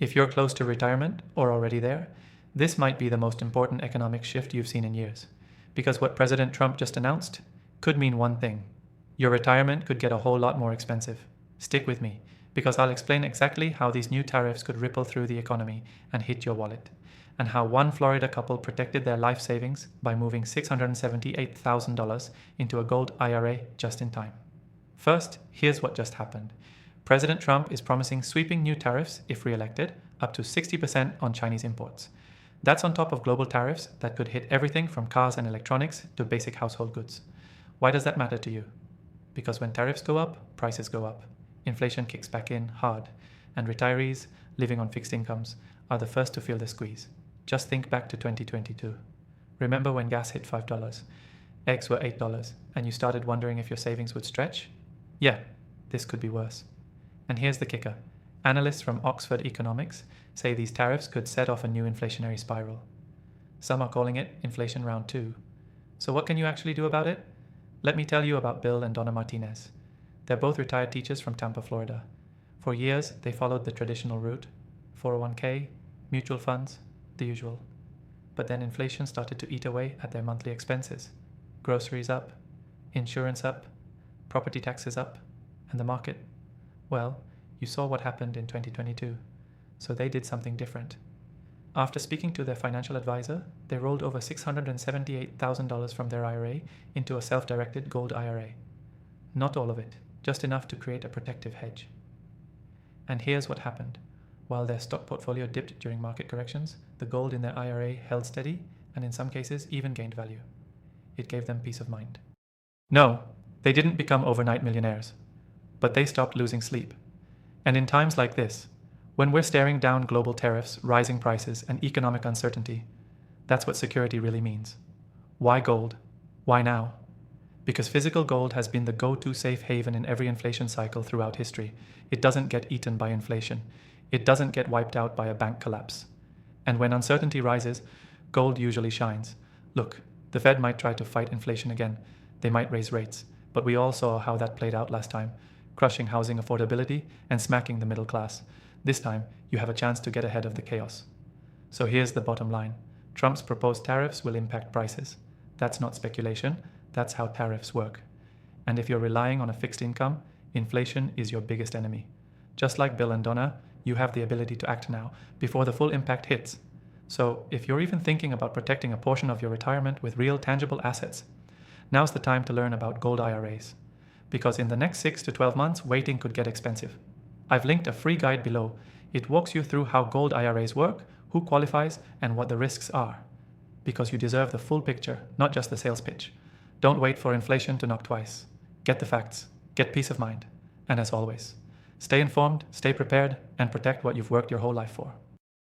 If you're close to retirement or already there, this might be the most important economic shift you've seen in years. Because what President Trump just announced could mean one thing. Your retirement could get a whole lot more expensive. Stick with me, because I'll explain exactly how these new tariffs could ripple through the economy and hit your wallet, and how one Florida couple protected their life savings by moving $678,000 into a gold IRA just in time. First, here's what just happened. President Trump is promising sweeping new tariffs, if re-elected, up to 60% on Chinese imports. That's on top of global tariffs that could hit everything from cars and electronics to basic household goods. Why does that matter to you? Because when tariffs go up, prices go up. Inflation kicks back in hard, and retirees living on fixed incomes are the first to feel the squeeze. Just think back to 2022. Remember when gas hit $5, eggs were $8, and you started wondering if your savings would stretch? Yeah, this could be worse. And here's the kicker. Analysts from Oxford Economics say these tariffs could set off a new inflationary spiral. Some are calling it inflation round 2. So what can you actually do about it? Let me tell you about Bill and Donna Martinez. They're both retired teachers from Tampa, Florida. For years, they followed the traditional route: 401k, mutual funds, the usual. But then inflation started to eat away at their monthly expenses. Groceries up, insurance up, property taxes up, and the market. Well, you saw what happened in 2022, so they did something different. After speaking to their financial advisor, they rolled over $678,000 from their IRA into a self-directed gold IRA. Not all of it, just enough to create a protective hedge. And here's what happened. While their stock portfolio dipped during market corrections, the gold in their IRA held steady and in some cases even gained value. It gave them peace of mind. No, they didn't become overnight millionaires, but they stopped losing sleep. And in times like this, when we're staring down global tariffs, rising prices, and economic uncertainty, that's what security really means. Why gold? Why now? Because physical gold has been the go-to safe haven in every inflation cycle throughout history. It doesn't get eaten by inflation. It doesn't get wiped out by a bank collapse. And when uncertainty rises, gold usually shines. Look, the Fed might try to fight inflation again. They might raise rates. But we all saw how that played out last time, crushing housing affordability and smacking the middle class. This time, you have a chance to get ahead of the chaos. So here's the bottom line. Trump's proposed tariffs will impact prices. That's not speculation. That's how tariffs work. And if you're relying on a fixed income, inflation is your biggest enemy. Just like Bill and Donna, you have the ability to act now, before the full impact hits. So if you're even thinking about protecting a portion of your retirement with real tangible assets, now's the time to learn about gold IRAs. Because in the next 6 to 12 months, waiting could get expensive. I've linked a free guide below. It walks you through how gold IRAs work, who qualifies, and what the risks are. Because you deserve the full picture, not just the sales pitch. Don't wait for inflation to knock twice. Get the facts, get peace of mind. And as always, stay informed, stay prepared, and protect what you've worked your whole life for.